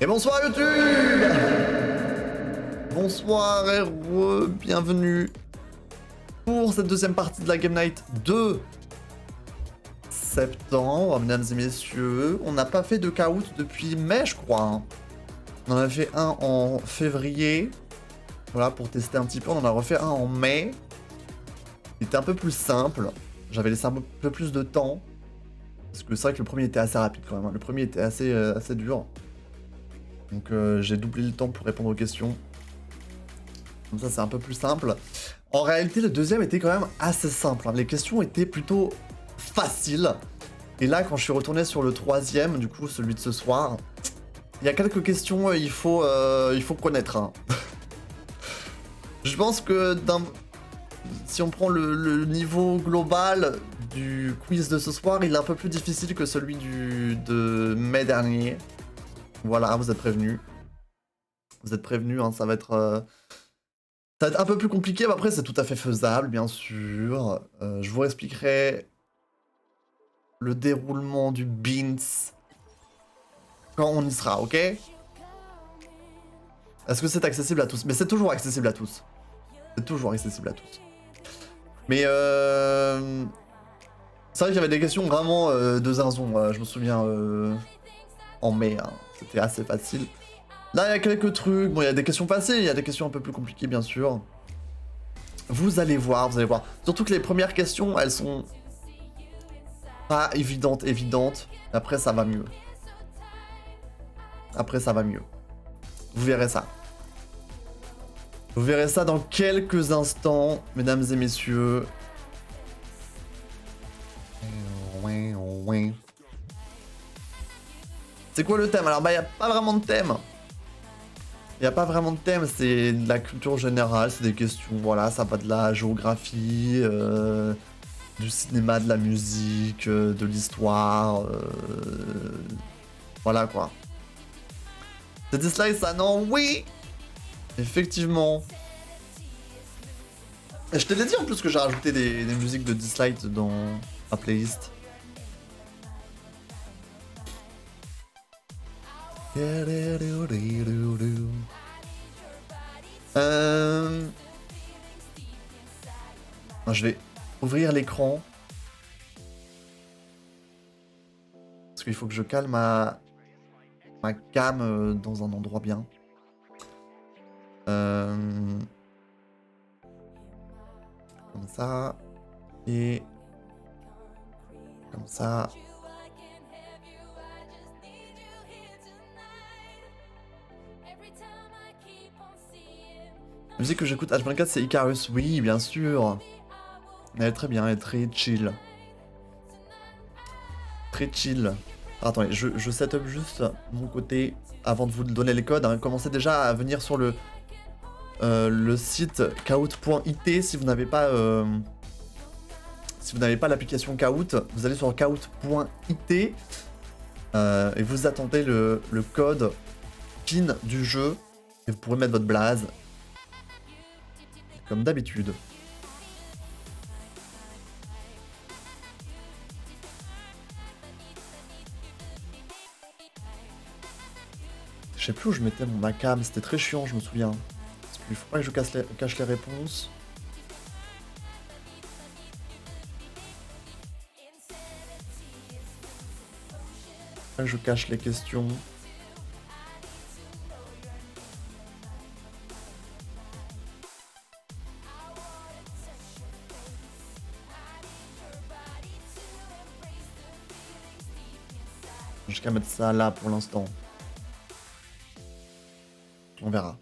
Et bonsoir YouTube. Bonsoir et bienvenue pour cette deuxième partie de la Game Night de septembre, mesdames et messieurs. On n'a pas fait de caout depuis mai, je crois. Hein. On en a fait un en février. Voilà, pour tester un petit peu. On en a refait un en mai. Il était un peu plus simple. J'avais laissé un peu plus de temps. Parce que c'est vrai que le premier était assez rapide quand même. Hein. Le premier était assez dur. Donc j'ai doublé le temps pour répondre aux questions. Comme ça, c'est un peu plus simple. En réalité, le deuxième était quand même assez simple. Hein. Les questions étaient plutôt faciles. Et là, quand je suis retourné sur le troisième, du coup, celui de ce soir, il y a quelques questions il faut connaître. Hein. Je pense que si on prend le niveau global du quiz de ce soir, il est un peu plus difficile que celui de mai dernier. Voilà, vous êtes prévenus. Vous êtes prévenus, hein, ça va être un peu plus compliqué, mais après c'est tout à fait faisable, bien sûr. Je vous expliquerai le déroulement du Beans quand on y sera, ok? Est-ce que c'est accessible à tous? Mais c'est toujours accessible à tous. C'est toujours accessible à tous. Mais c'est vrai qu'il y avait des questions vraiment de zinzon, je me souviens en mai, hein. C'était assez facile. Là, il y a quelques trucs. Bon, il y a des questions faciles, il y a des questions un peu plus compliquées, bien sûr. Vous allez voir, vous allez voir. Surtout que les premières questions, elles sont pas évidentes. Après, ça va mieux. Après, ça va mieux. Vous verrez ça. Vous verrez ça dans quelques instants, mesdames et messieurs. C'est quoi le thème? Alors, bah, il n'y a pas vraiment de thème. Il n'y a pas vraiment de thème, c'est de la culture générale, c'est des questions, voilà, ça va de la géographie, du cinéma, de la musique, de l'histoire, voilà quoi. C'est Dislike ça, non? Oui! Effectivement. Et je te l'ai dit en plus que j'ai rajouté des musiques de Dislike dans ma playlist. Je vais ouvrir l'écran. Parce qu'il faut que je calme ma cam dans un endroit bien. Comme ça. Et comme ça. La musique que j'écoute H24 c'est Icarus, oui bien sûr. Elle est très bien, elle est très chill. Très chill. Alors, attendez, je set up juste mon côté avant de vous donner les codes. Hein. Commencez déjà à venir sur le site kahoot.it si vous n'avez pas l'application Kahoot. Vous allez sur kahoot.it et vous attendez le code PIN du jeu et vous pourrez mettre votre blaze. Comme d'habitude. Je sais plus où je mettais ma cam, c'était très chiant, je me souviens. Parce qu'il faut pas que je cache les réponses. Faut pas que je cache les questions. Jusqu'à mettre ça là pour l'instant. On verra.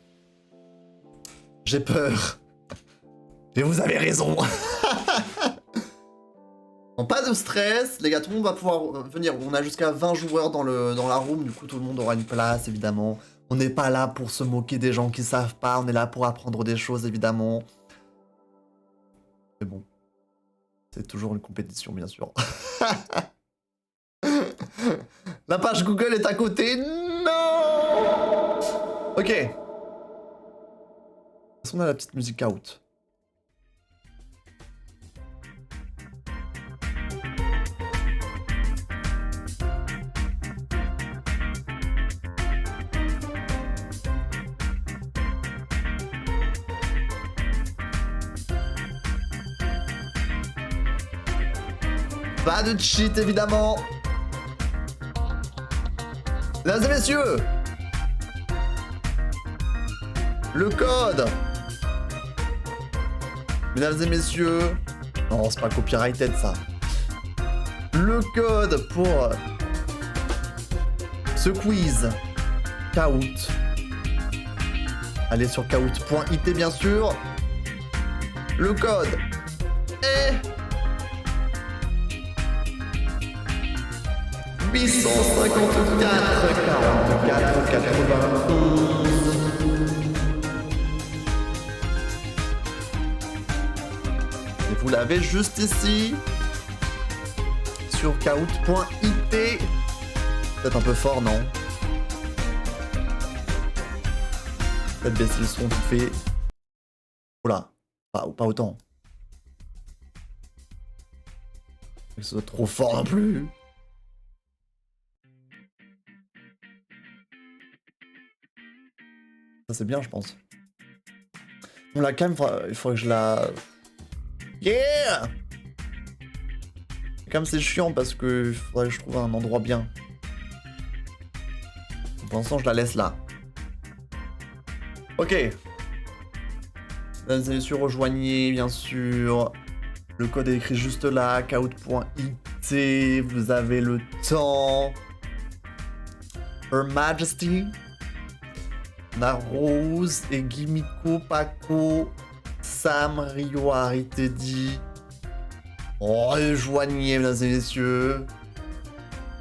J'ai peur. Et vous avez raison. Bon, pas de stress, les gars, tout le monde va pouvoir venir. On a jusqu'à 20 joueurs dans la room, du coup tout le monde aura une place, évidemment. On n'est pas là pour se moquer des gens qui savent pas, on est là pour apprendre des choses, évidemment. Mais bon, c'est toujours une compétition, bien sûr. La page Google est à côté. Non. Ok. Est-ce qu'on a la petite musique out? Pas de cheat, évidemment. Mesdames et messieurs, le code. Mesdames et messieurs, non, c'est pas copyrighted ça. Le code pour ce quiz, Kahoot. Allez sur kahoot.it bien sûr. Le code est 854 44 91. Et vous l'avez juste ici sur kahoot.it. Peut-être un peu fort, non? Peut-être baisser le son vite fait. Oula, pas autant. Que ce soit trop fort non plus. Ça c'est bien, je pense. Bon, la cam, il faudrait que je la... Yeah! Comme c'est chiant parce que il faudrait que je trouve un endroit bien. Pour l'instant, je la laisse là. Ok. Mesdames et messieurs, rejoignez, bien sûr. Le code est écrit juste là, kahoot.it. Vous avez le temps. Her Majesty. On a Rose et Gimiko, Paco, Sam, Rio, Teddy. Oh, rejoignez, mesdames et messieurs.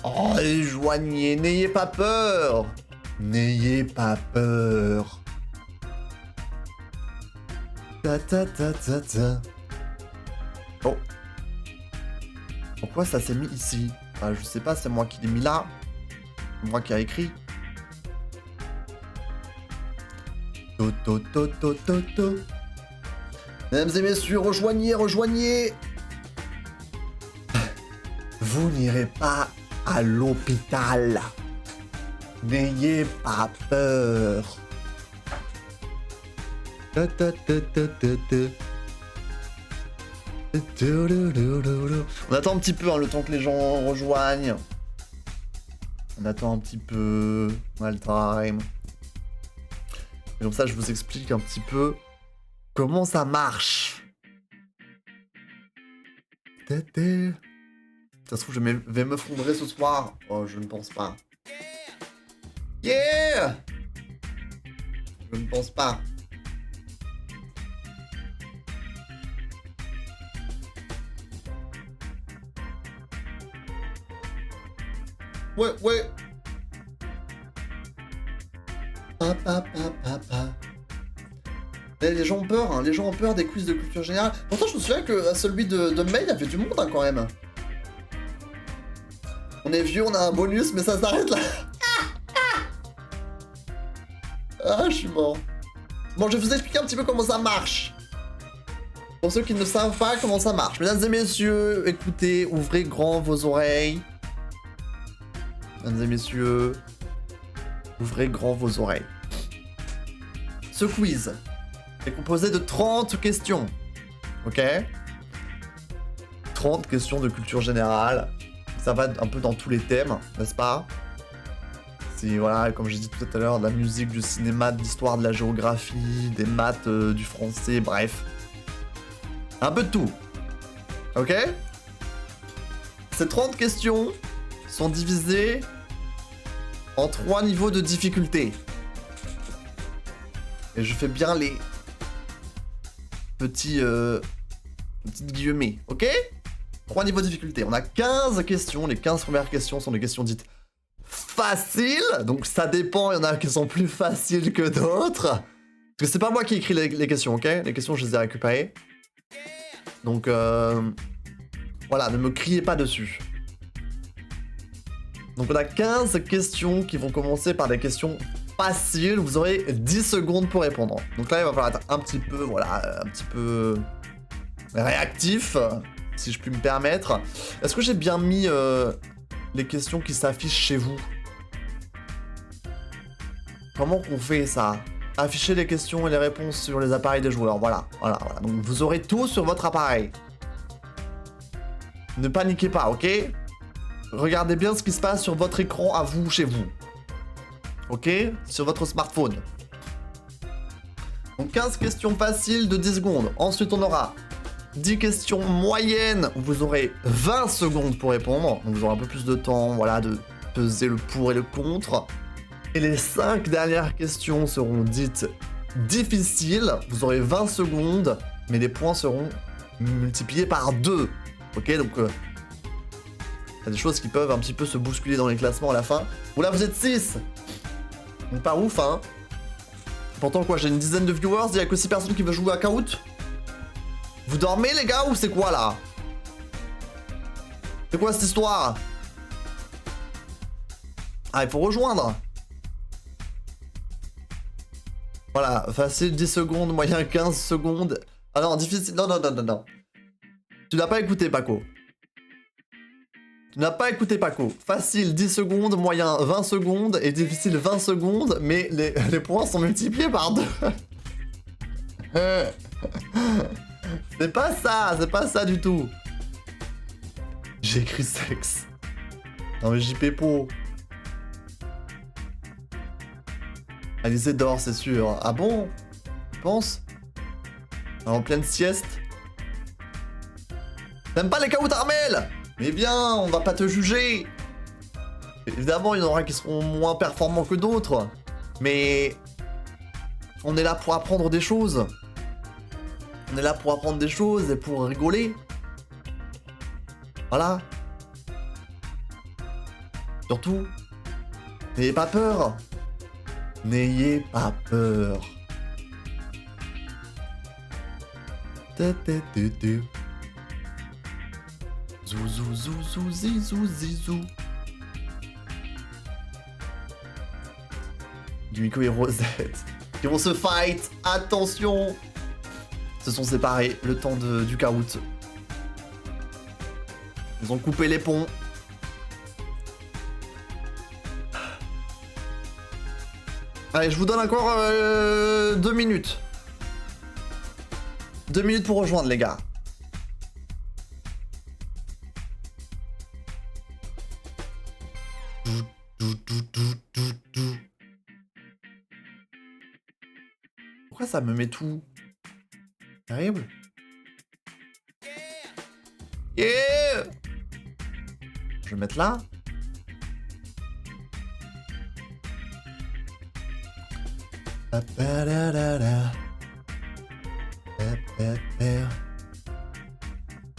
Oh, rejoignez, n'ayez pas peur. N'ayez pas peur. Ta ta ta ta ta. Oh. Pourquoi ça s'est mis ici? Enfin, je sais pas, c'est moi qui l'ai mis là. C'est moi qui a écrit. To. Mesdames et messieurs, rejoignez, rejoignez. Vous n'irez pas à l'hôpital. N'ayez pas peur. On attend un petit peu hein, le temps que les gens rejoignent. On attend un petit peu. On a le time. Et comme ça, je vous explique un petit peu comment ça marche. Ça se trouve, je vais me fondrer ce soir. Oh, je ne pense pas. Yeah! Je ne pense pas. Ouais. Les gens ont peur, hein. Les gens ont peur des quiz de culture générale. Pourtant, je me souviens que à celui de May, il y avait du monde hein, quand même. On est vieux, on a un bonus, mais ça s'arrête là. Ah, je suis mort. Bon, je vais vous expliquer un petit peu comment ça marche. Pour ceux qui ne savent pas comment ça marche. Mesdames et messieurs, écoutez, ouvrez grand vos oreilles. Mesdames et messieurs, ouvrez grand vos oreilles. Ce quiz est composé de 30 questions. Ok? 30 questions de culture générale. Ça va un peu dans tous les thèmes, n'est-ce pas? C'est, voilà, comme j'ai dit tout à l'heure, de la musique, du cinéma, de l'histoire, de la géographie, des maths, du français, bref. Un peu de tout. Ok? Ces 30 questions sont divisées en 3 niveaux de difficulté. Et je fais bien les petits petites guillemets, ok? 3 niveaux de difficulté. On a 15 questions. Les 15 premières questions sont des questions dites faciles. Donc ça dépend, il y en a qui sont plus faciles que d'autres. Parce que c'est pas moi qui écris les questions, ok? Les questions, je les ai récupérées. Donc voilà, ne me criez pas dessus. Donc on a 15 questions qui vont commencer par des questions faciles. Vous aurez 10 secondes pour répondre. Donc là, il va falloir être un petit peu, voilà, un petit peu réactif, si je puis me permettre. Est-ce que j'ai bien mis les questions qui s'affichent chez vous? Comment qu'on fait ça? Afficher les questions et les réponses sur les appareils des joueurs. Voilà. Donc vous aurez tout sur votre appareil. Ne paniquez pas, ok? Regardez bien ce qui se passe sur votre écran à vous, chez vous. Ok? Sur votre smartphone. Donc 15 questions faciles de 10 secondes. Ensuite, on aura 10 questions moyennes où vous aurez 20 secondes pour répondre. Donc vous aurez un peu plus de temps, voilà, de peser le pour et le contre. Et les 5 dernières questions seront dites difficiles. Vous aurez 20 secondes, mais les points seront multipliés par 2. Ok, donc il y a des choses qui peuvent un petit peu se bousculer dans les classements à la fin. Ou là, vous êtes 6. Donc pas ouf, hein. Pourtant, quoi, j'ai une dizaine de viewers, il y a que 6 personnes qui veulent jouer à Kahoot. Vous dormez, les gars, ou c'est quoi, là? C'est quoi, cette histoire? Ah, il faut rejoindre. Voilà, facile 10 secondes, moyen 15 secondes. Ah non, difficile, non. Tu n'as pas écouté, Paco. Tu n'as pas écouté, Paco. Facile 10 secondes, moyen 20 secondes et difficile 20 secondes, mais les points sont multipliés par 2. C'est pas ça du tout. J'ai écrit sexe. Non mais JP Po. Alizé dort, c'est sûr. Ah bon? Tu penses? En pleine sieste? T'aimes pas les Kahoot Armel? Mais bien, on va pas te juger. Évidemment, il y en aura qui seront moins performants que d'autres. Mais on est là pour apprendre des choses. On est là pour apprendre des choses et pour rigoler. Voilà. Surtout, n'ayez pas peur. N'ayez pas peur. Zouzou, zouzou, zizou, zizou. Dumiko et Rosette qui vont se fight. Attention. Se sont séparés le temps du Kahoot. Ils ont coupé les ponts. Allez, je vous donne encore 2 minutes. 2 minutes pour rejoindre, les gars. Pourquoi ça me met tout? Terrible. Yeah! Je vais mettre là.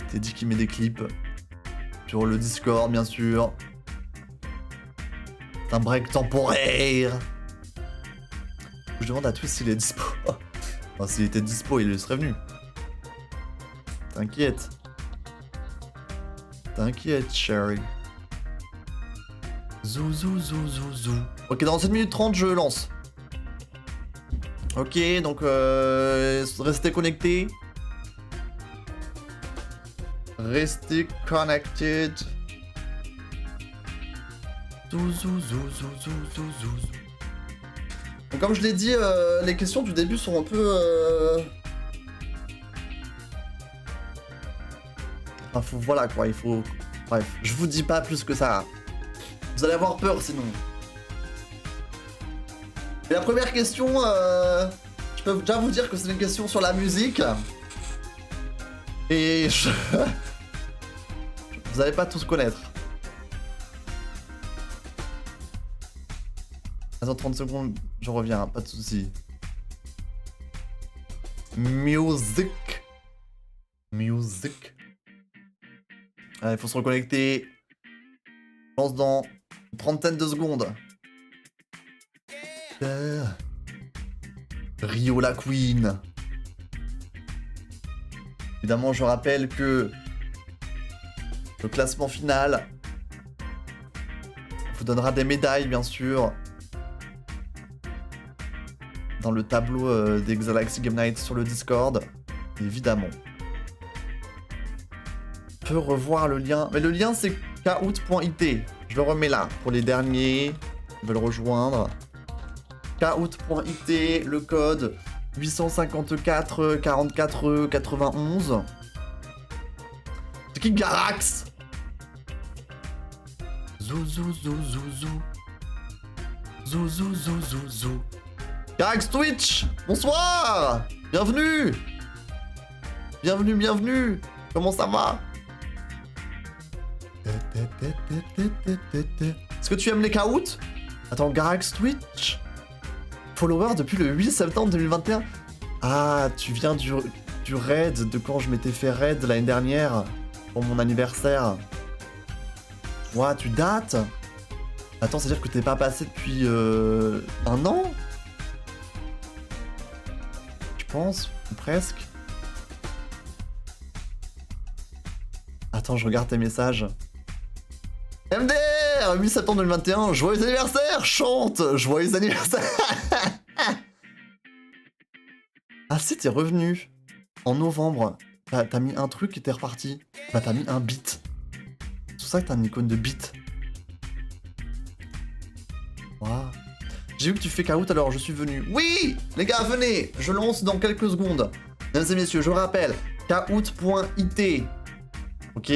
T'es dit qu'il met des clips sur le Discord, bien sûr. C'est un break temporaire. Je demande à tous s'il est dispo. Enfin, s'il était dispo, il serait venu. T'inquiète. T'inquiète, Sherry. Zou, zou, zou, zou, zou. Ok, dans 7 minutes 30, je lance. Ok, donc restez connectés. Restez connected. Zou, zou, zou, zou, zou, zou, zou. Donc, comme je l'ai dit, les questions du début sont un peu... Enfin, voilà quoi, il faut... Bref, je vous dis pas plus que ça. Vous allez avoir peur sinon. Et la première question, je peux déjà vous dire que c'est une question sur la musique. Et vous allez pas tous connaître. Attends 30 secondes, je reviens, pas de soucis. Music. Allez, il faut se reconnecter. Je pense dans une trentaine de secondes. Rio la Queen. Évidemment, je rappelle que le classement final vous donnera des médailles, bien sûr, dans le tableau des Galaxy Game Night sur le Discord, évidemment. On peut revoir le lien, mais le lien c'est kahoot.it. Je le remets là pour les derniers qui veulent rejoindre. Kahoot.it, le code 854 44 91. C'est qui Garax? zou, zou, zou, zou, zou. Zou, zou, zou, zou, zou. Garax Twitch, bonsoir. Bienvenue. Bienvenue, bienvenue. Comment ça va? Est-ce que tu aimes les caoutes? Attends, Garax Twitch? Follower depuis le 8 septembre 2021? Ah, tu viens du raid de quand je m'étais fait raid l'année dernière pour mon anniversaire. Ouah, tu dates? Attends, c'est-à-dire que t'es pas passé depuis un an? Je pense, ou presque. Attends, je regarde tes messages. MDR, 8 septembre 2021, joyeux anniversaire, chante, joyeux anniversaire. Ah si, t'es revenu en novembre. T'as mis un truc et t'es reparti. Bah t'as mis un beat. C'est pour ça que t'as une icône de beat. Waouh. J'ai vu que tu fais caout alors je suis venu. Oui, les gars, venez, je lance dans quelques secondes. Mesdames et messieurs, je rappelle, caout.it. Ok.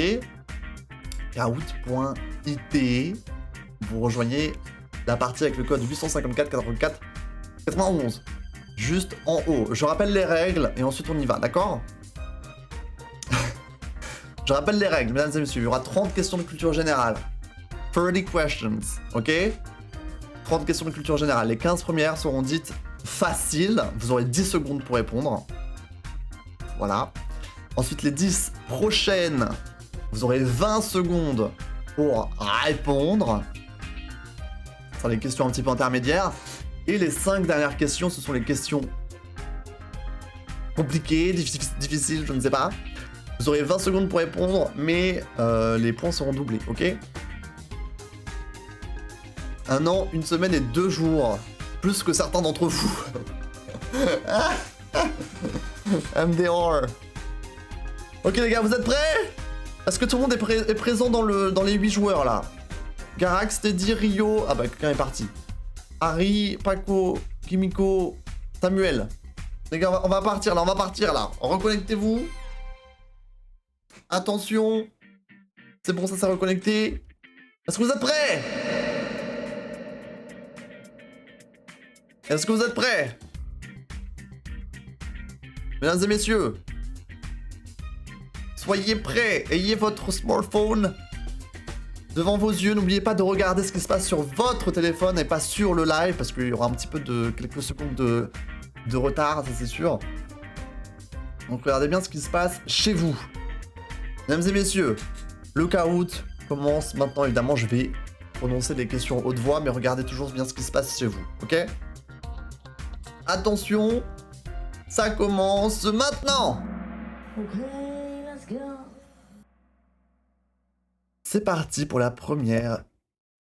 Caout.it. Vous rejoignez la partie avec le code 854 84 91. Juste en haut. Je rappelle les règles et ensuite on y va, d'accord? Je rappelle les règles, mesdames et messieurs. Il y aura 30 questions de culture générale. 30 questions, ok? 30 questions de culture générale. Les 15 premières seront dites faciles. Vous aurez 10 secondes pour répondre. Voilà. Ensuite, les 10 prochaines, vous aurez 20 secondes pour répondre. Ce sont les questions un petit peu intermédiaires. Et les 5 dernières questions, ce sont les questions compliquées, difficiles, je ne sais pas. Vous aurez 20 secondes pour répondre, mais les points seront doublés, ok? 1 an, 1 semaine et 2 jours. Plus que certains d'entre vous. MDR. Ok les gars, vous êtes prêts? Est-ce que tout le monde est présent dans les 8 joueurs là? Garax, Teddy, Rio... Ah bah quelqu'un est parti. Harry, Paco, Kimiko, Samuel. Les gars, on va partir là, Reconnectez-vous. Attention. C'est bon, ça s'est reconnecté. Est-ce que vous êtes prêts? Est-ce que vous êtes prêts? Mesdames et messieurs, soyez prêts. Ayez votre smartphone devant vos yeux. N'oubliez pas de regarder ce qui se passe sur votre téléphone et pas sur le live, parce qu'il y aura un petit peu de quelques secondes de retard, ça c'est sûr. Donc regardez bien ce qui se passe chez vous. Mesdames et messieurs, le caout commence maintenant. Évidemment, je vais prononcer des questions haute voix, mais regardez toujours bien ce qui se passe chez vous, ok? Attention, ça commence maintenant. C'est parti pour la première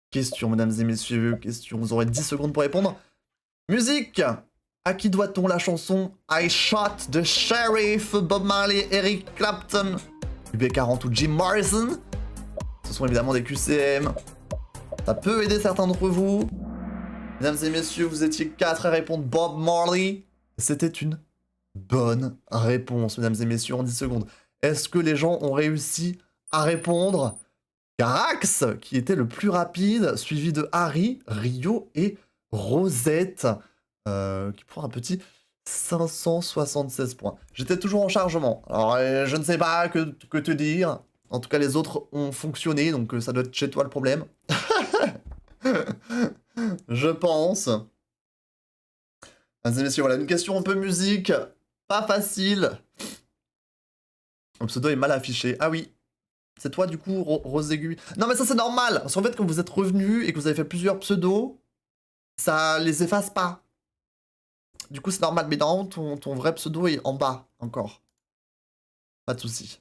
question, mesdames et messieurs. Question, vous aurez 10 secondes pour répondre. Musique. À qui doit-on la chanson I Shot the Sheriff, Bob Marley, Eric Clapton, UB40 ou Jim Morrison? Ce sont évidemment des QCM. Ça peut aider certains d'entre vous. Mesdames et messieurs, vous étiez 4 à répondre Bob Marley. C'était une bonne réponse, mesdames et messieurs, en 10 secondes. Est-ce que les gens ont réussi à répondre? Garax, qui était le plus rapide, suivi de Harry, Rio et Rosette, qui prend un petit 576 points. J'étais toujours en chargement, alors je ne sais pas que te dire. En tout cas, les autres ont fonctionné, donc ça doit être chez toi le problème. Je pense. Mesdames et messieurs, voilà, une question un peu musique, pas facile. Le pseudo est mal affiché. Ah oui, c'est toi du coup, Rose Aiguë. Non mais ça c'est normal, parce qu'en fait quand vous êtes revenu et que vous avez fait plusieurs pseudos, ça les efface pas. Du coup c'est normal, mais non, ton vrai pseudo est en bas encore. Pas de soucis.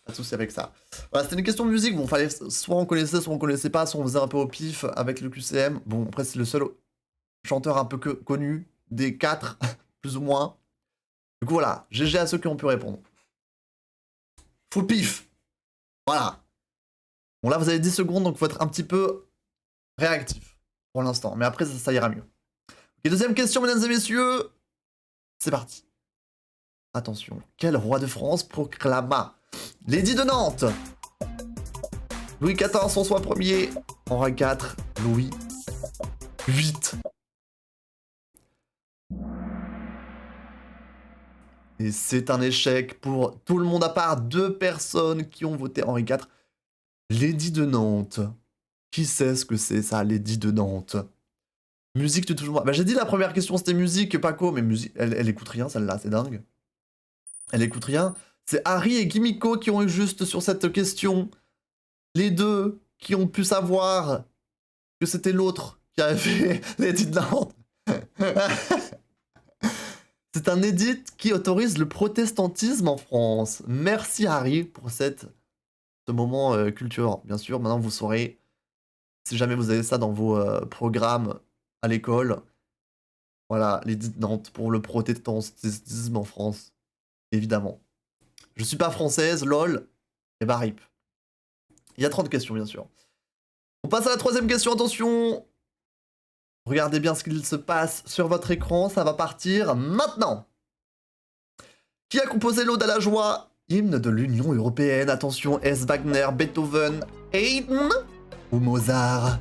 Pas de soucis avec ça. Voilà, c'était une question de musique. Bon, fallait soit on connaissait, soit on connaissait pas, soit on faisait un peu au pif avec le QCM. Bon, après, c'est le seul chanteur un peu connu des 4, plus ou moins. Du coup, voilà. GG à ceux qui ont pu répondre. Full pif. Voilà. Bon, là, vous avez 10 secondes, donc il faut être un petit peu réactif pour l'instant. Mais après, ça ira mieux. Ok, deuxième question, mesdames et messieurs. C'est parti. Attention. Quel roi de France proclama Lady de Nantes? Louis XIV, François Ier, Henri IV, Louis VIII. Et c'est un échec pour tout le monde à part 2 personnes qui ont voté Henri IV. Lady de Nantes. Qui sait ce que c'est ça, Lady de Nantes? Musique, tu toujours... Bah j'ai dit la première question c'était musique, Paco, mais musique... Elle écoute rien celle-là, c'est dingue. Elle écoute rien. C'est Harry et Gimiko qui ont eu juste sur cette question. Les deux qui ont pu savoir que c'était l'autre qui avait fait Lady de Nantes. C'est un édit qui autorise le protestantisme en France. Merci Harry pour ce moment culturel. Bien sûr, maintenant vous saurez, si jamais vous avez ça dans vos programmes à l'école, voilà, l'édit de Nantes pour le protestantisme en France. Évidemment. Je suis pas française, lol, et bah rip. Il y a 30 questions, bien sûr. On passe à la 3e question, attention. Regardez bien ce qu'il se passe sur votre écran, ça va partir maintenant. Qui a composé l'Ode à la joie, hymne de l'Union Européenne? Attention, est-ce Wagner, Beethoven, Haydn ou Mozart?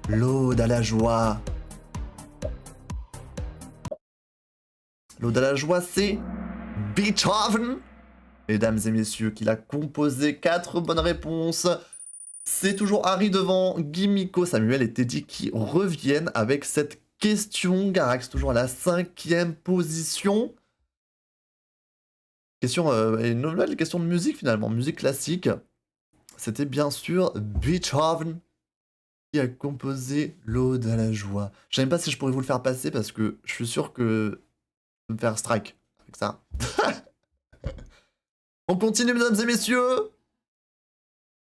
L'Ode à la joie. L'Ode à la joie, c'est Beethoven. Mesdames et messieurs, qui l'a composé. 4 bonnes réponses. C'est toujours Harry devant, Gimiko, Samuel et Teddy qui reviennent avec cette question. Garax toujours à la 5e position. Question, une nouvelle question de musique finalement, musique classique. C'était bien sûr Beethoven qui a composé l'Ode à la joie. Je sais même pas si je pourrais vous le faire passer parce que je suis sûr que je vais me faire strike avec ça. On continue mesdames et messieurs.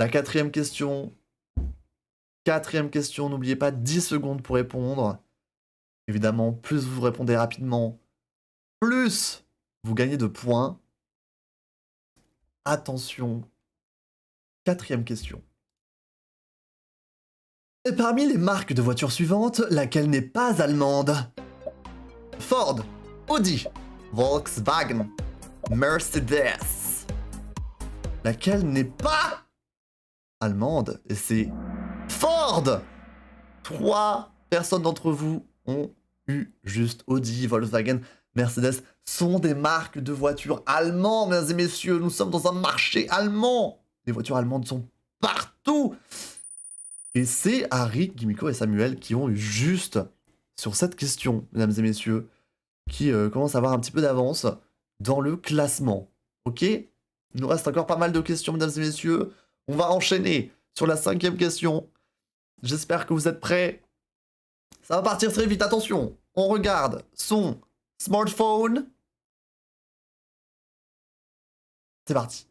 La 4e question. 4e question, n'oubliez pas 10 secondes pour répondre. Évidemment, plus vous répondez rapidement, plus vous gagnez de points. Attention. 4e question. Et parmi les marques de voitures suivantes, laquelle n'est pas allemande? Ford, Audi, Volkswagen, Mercedes. Laquelle n'est pas allemande? Et c'est Ford. 3 personnes d'entre vous ont eu juste Audi, Volkswagen, Mercedes sont des marques de voitures allemandes, mesdames et messieurs. Nous sommes dans un marché allemand. Les voitures allemandes sont partout. Et c'est Harry, Gimiko et Samuel qui ont eu juste sur cette question, mesdames et messieurs, qui commencent à avoir un petit peu d'avance dans le classement. Ok? Il nous reste encore pas mal de questions, mesdames et messieurs. On va enchaîner sur la 5e question. J'espère que vous êtes prêts. Ça va partir très vite, attention. On regarde son smartphone. C'est parti.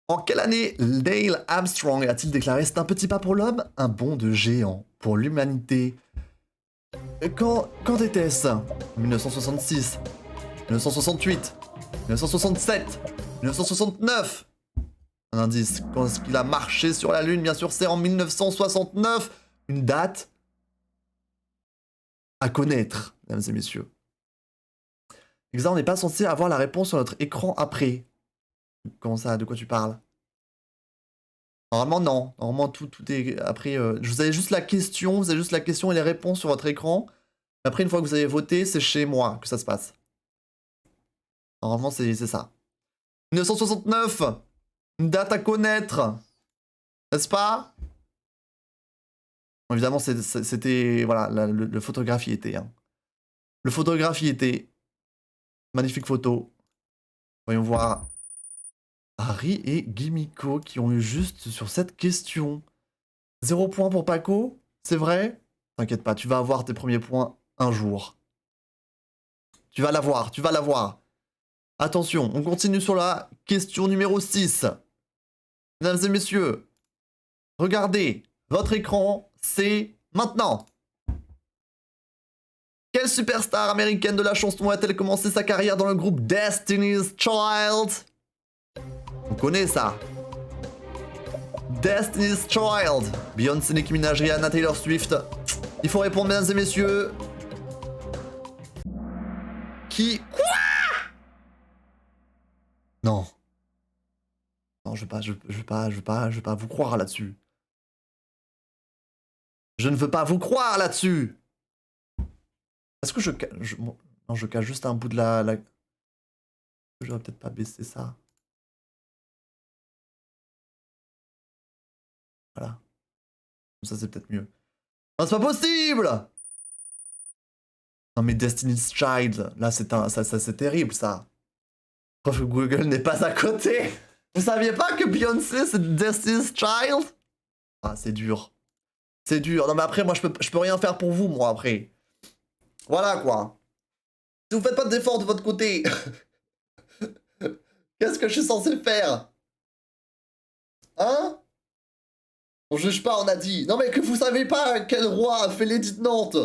En quelle année Neil Armstrong a-t-il déclaré « C'est un petit pas pour l'homme, un bond de géant pour l'humanité » Quand était-ce? 1966, 1968, 1967, 1969. Un indice, quand est-ce qu'il a marché sur la Lune? Bien sûr, c'est en 1969. Une date à connaître, mesdames et messieurs. Exa, on n'est pas censé avoir la réponse sur notre écran après. Comment ça? De quoi tu parles? Normalement, non. Normalement, tout est après. Je vous avez juste la question, vous avez juste la question et les réponses sur votre écran. Après, une fois que vous avez voté, c'est chez moi que ça se passe. Normalement, c'est ça. 1969. Une date à connaître. N'est-ce pas? Bon, évidemment, c'était... Voilà, le photographie était. Hein. Le photographie était. Magnifique photo. Voyons voir. Harry et Gimiko qui ont eu juste sur cette question. 0 point pour Paco, c'est vrai? T'inquiète pas, tu vas avoir tes premiers points un jour. Tu vas l'avoir, tu vas l'avoir. Attention, on continue sur la question numéro 6. Mesdames et messieurs, regardez, votre écran, c'est maintenant. Quelle superstar américaine de la chanson a-t-elle commencé sa carrière dans le groupe Destiny's Child? On connaît ça. Destiny's Child. Beyoncé, Nicki Minaj, Rihanna, Taylor Swift. Il faut répondre, mesdames et messieurs. Qui? Quoi? Non. Non, je veux pas vous croire là-dessus. Je ne veux pas vous croire là-dessus. Est-ce que non, je cache juste un bout de la... J'aurais peut-être pas baissé ça. Voilà. Ça, c'est peut-être mieux. Non, c'est pas possible! Non, mais Destiny's Child, là, c'est terrible, ça. Preuve que Google n'est pas à côté. Vous saviez pas que Beyoncé, c'est Destiny's Child? Ah, c'est dur. C'est dur. Non, mais après, moi, je peux rien faire pour vous, moi, après. Voilà, quoi. Si vous faites pas d'efforts de votre côté, qu'est-ce que je suis censé faire? Hein? On juge pas, on a dit. Non, mais que vous savez pas quel roi a fait l'édit de Nantes.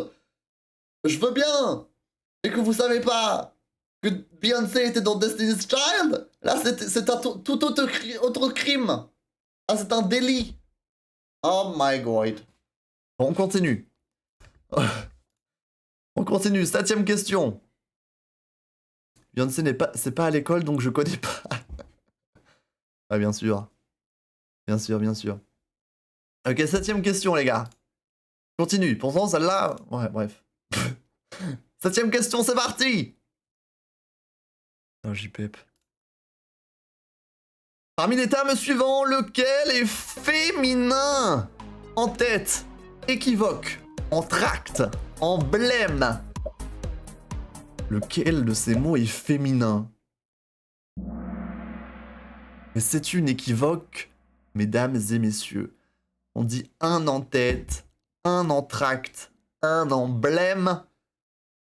Je veux bien. Et que vous savez pas que Beyoncé était dans Destiny's Child. Là, c'est un tout autre crime. Ah, c'est un délit. Oh my god. Bon, on continue. On continue. 7ème question. Beyoncé c'est pas à l'école, donc je connais pas. Ah, bien sûr. Bien sûr, bien sûr. Ok, 7ème question, les gars. Continue. Pourtant, celle-là... Ouais, bref. 7ème question, c'est parti. Oh, JPEP. Parmi les termes suivants, lequel est féminin? En tête, équivoque, entracte, emblème. Lequel de ces mots est féminin? Et c'est une équivoque, mesdames et messieurs. On dit un en tête, un entracte, un emblème,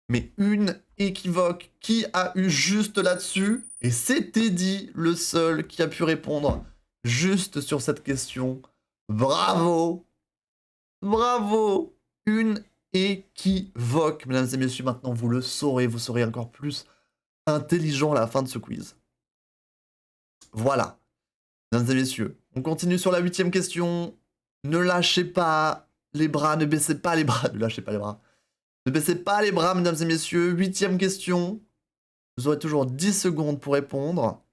mais une équivoque. Qui a eu juste là-dessus? Et c'est Teddy, le seul qui a pu répondre juste sur cette question. Bravo! Bravo! Une équivoque, mesdames et messieurs. Maintenant, vous le saurez, vous serez encore plus intelligent à la fin de ce quiz. Voilà, mesdames et messieurs. On continue sur la 8ème question. Ne lâchez pas les bras, ne baissez pas les bras. Ne lâchez pas les bras. Ne baissez pas les bras, mesdames et messieurs. 8ème question. Vous aurez toujours 10 secondes pour répondre.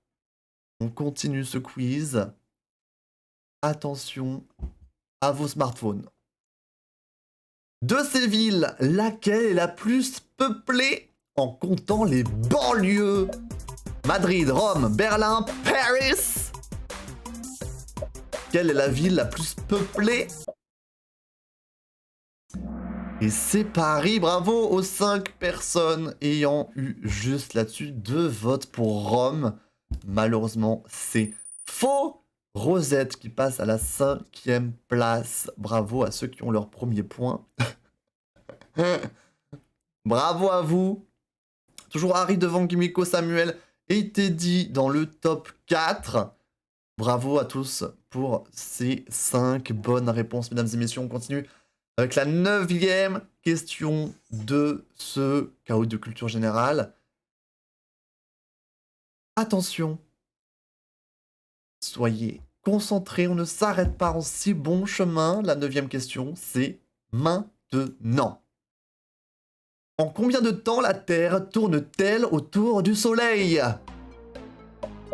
On continue ce quiz. Attention à vos smartphones. De ces villes, laquelle est la plus peuplée en comptant les banlieues? Madrid, Rome, Berlin, Paris. Quelle est la ville la plus peuplée? Et c'est Paris, bravo aux 5 personnes ayant eu juste là-dessus 2 votes pour Rome. Malheureusement, c'est faux. Rosette qui passe à la 5e place. Bravo à ceux qui ont leur premier point. Bravo à vous. Toujours Harry devant Kimiko, Samuel et Teddy dans le top 4. Bravo à tous pour ces 5 bonnes réponses, mesdames et messieurs. On continue avec la 9e question de ce chaos de culture générale. Attention. Soyez concentrés, on ne s'arrête pas en si bon chemin. La 9e question, c'est maintenant. En combien de temps la Terre tourne-t-elle autour du Soleil?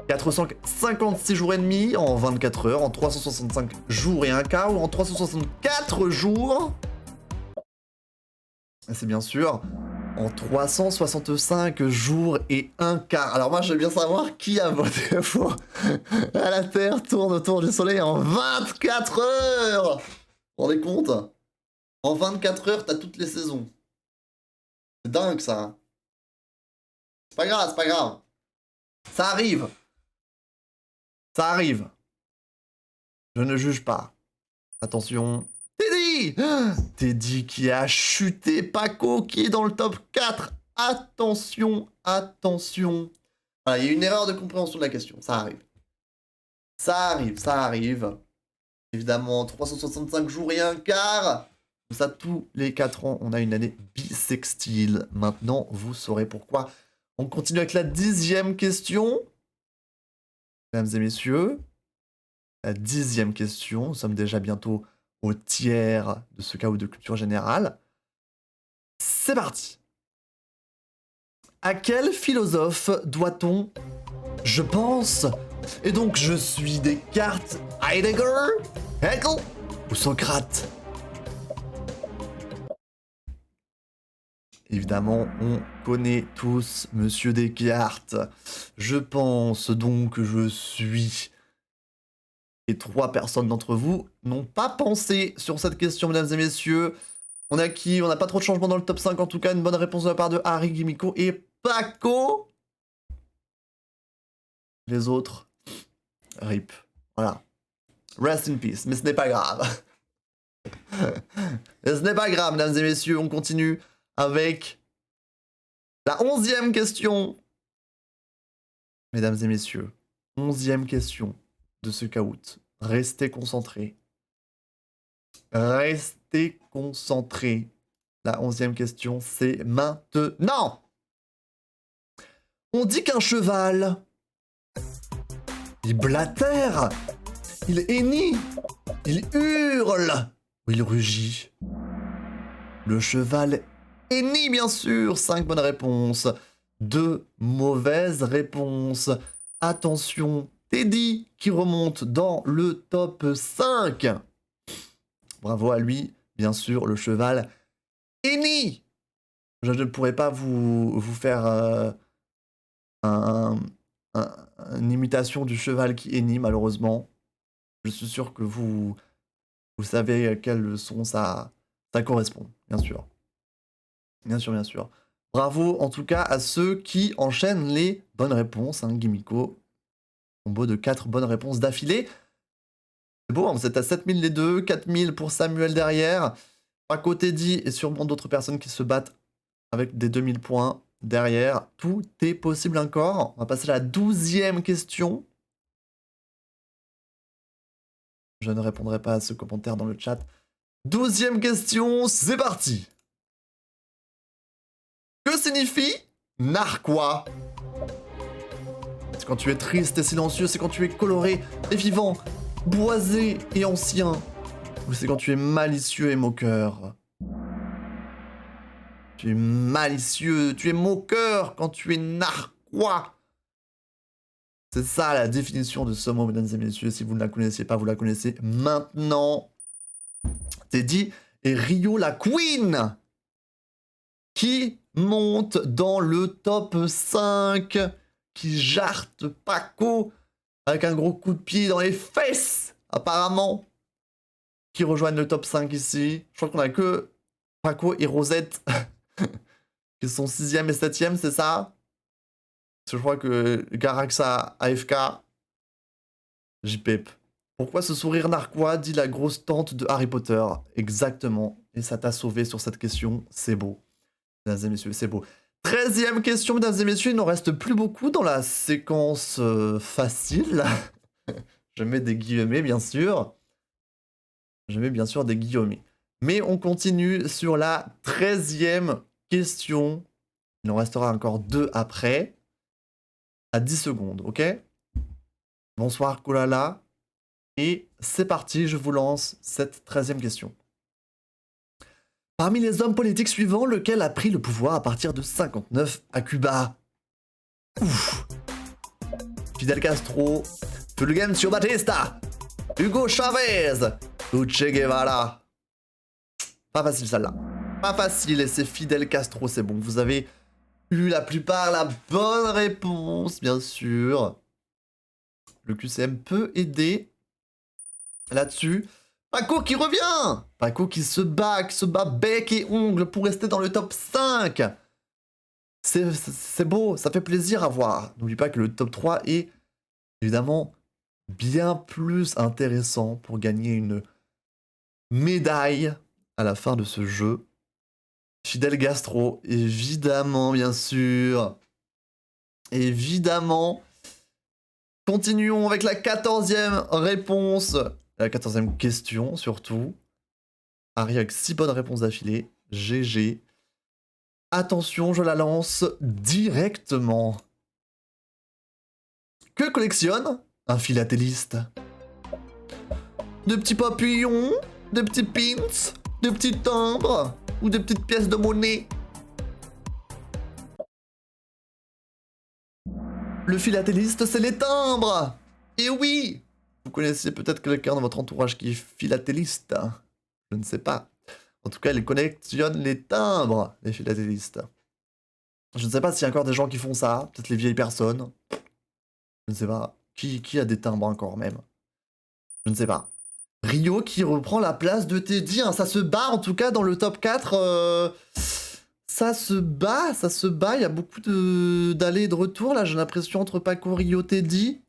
456 jours et demi, en 24 heures, en 365 jours et un quart, ou en 364 jours? C'est bien sûr en 365 jours et un quart. Alors moi, je veux bien savoir qui a voté pour la Terre tourne autour du Soleil en 24 heures. Vous vous rendez compte? En 24 heures, t'as toutes les saisons. C'est dingue, ça. C'est pas grave, c'est pas grave. Ça arrive. Ça arrive. Je ne juge pas. Attention. Teddy! Teddy qui a chuté. Paco qui est dans le top 4. Attention, attention. Voilà, il y a une erreur de compréhension de la question. Ça arrive. Ça arrive, ça arrive. Évidemment, 365 jours et un quart. Ça, tous les 4 ans, on a une année bissextile. Maintenant, vous saurez pourquoi. On continue avec la 10e question. Mesdames et messieurs, la 10e question. Nous sommes déjà bientôt au tiers de ce chaos de culture générale. C'est parti. À quel philosophe doit-on, je pense, Et donc, je suis Descartes, Heidegger, Hegel ou Socrate? Évidemment, on connaît tous Monsieur Descartes. Je pense donc que je suis... Et 3 personnes d'entre vous n'ont pas pensé sur cette question, mesdames et messieurs. On a qui? On n'a pas trop de changements dans le top 5, en tout cas. Une bonne réponse de la part de Harry, Gimiko et Paco. Les autres, RIP. Voilà. Rest in peace, mais ce n'est pas grave. Ce n'est pas grave, mesdames et messieurs. On continue avec la 11e question. Mesdames et messieurs, 11e question de ce caout. Restez concentrés. Restez concentrés. La 11e question, c'est maintenant. On dit qu'un cheval, il blatère, il hennit, il hurle, ou il rugit. Le cheval hennit, bien sûr. 5 bonnes réponses. 2 mauvaises réponses. Attention, Teddy qui remonte dans le top 5. Bravo à lui, bien sûr, le cheval hennit. Je ne pourrais pas vous faire une imitation du cheval qui hennit, malheureusement. Je suis sûr que vous savez quel son ça correspond, bien sûr. Bien sûr, bien sûr. Bravo en tout cas à ceux qui enchaînent les bonnes réponses, hein, Gimiko. Combo de 4 bonnes réponses d'affilée. C'est beau, hein, vous êtes à 7000 les deux, 4000 pour Samuel derrière. Paco, Teddy et sûrement d'autres personnes qui se battent avec des 2000 points derrière. Tout est possible encore. On va passer à la 12e question. Je ne répondrai pas à ce commentaire dans le chat. 12e question, c'est parti. Que signifie narquois? C'est quand tu es triste et silencieux, c'est quand tu es coloré et vivant, boisé et ancien, ou c'est quand tu es malicieux et moqueur? Tu es malicieux, tu es moqueur quand tu es narquois. C'est ça la définition de ce mot, mesdames et messieurs. Si vous ne la connaissiez pas, vous la connaissez maintenant. Teddy et Rio la Queen qui monte dans le top 5, qui jarte Paco avec un gros coup de pied dans les fesses, apparemment, qui rejoignent le top 5 ici. Je crois qu'on a que Paco et Rosette qui sont 6e et 7e, c'est ça? Je crois que Garaxa, AFK, JPEP. Pourquoi ce sourire narquois, dit la grosse tante de Harry Potter? Exactement. Et ça t'a sauvé sur cette question, c'est beau. Mesdames et messieurs, c'est beau. 13e question, mesdames et messieurs, il n'en reste plus beaucoup dans la séquence facile. Je mets des guillemets, bien sûr. Je mets bien sûr des guillemets. Mais on continue sur la 13e question. Il en restera encore 2 après. À 10 secondes, ok? Bonsoir, Kolala. Et c'est parti, je vous lance cette 13e question. Parmi les hommes politiques suivants, lequel a pris le pouvoir à partir de 59 à Cuba? Ouf. Fidel Castro, Fulgencio Batista, Hugo Chavez ou Che Guevara? Pas facile celle-là. Pas facile, et c'est Fidel Castro, c'est bon. Vous avez eu la plupart la bonne réponse, bien sûr. Le QCM peut aider là-dessus. Paco qui revient! Paco qui se bat bec et ongles pour rester dans le top 5. C'est beau, ça fait plaisir à voir. N'oublie pas que le top 3 est évidemment bien plus intéressant pour gagner une médaille à la fin de ce jeu. Fidel Castro, évidemment, bien sûr. Évidemment. Continuons avec la 14e réponse. La 14e question, surtout. Harry avec 6 bonnes réponses d'affilée. GG. Attention, je la lance directement. Que collectionne un philatéliste? De petits papillons? De petits pins? De petits timbres? Ou de petites pièces de monnaie? Le philatéliste, c'est les timbres! Et oui, vous connaissez peut-être quelqu'un dans votre entourage qui est philatéliste. Je ne sais pas. En tout cas, il collectionne les timbres, les philatélistes. Je ne sais pas s'il y a encore des gens qui font ça. Peut-être les vieilles personnes. Je ne sais pas. Qui a des timbres encore même? Je ne sais pas. Rio qui reprend la place de Teddy. Hein. Ça se bat en tout cas dans le top 4. Ça se bat, ça se bat. Il y a beaucoup d'allées et de retours là, j'ai l'impression, entre Paco, Rio, Teddy.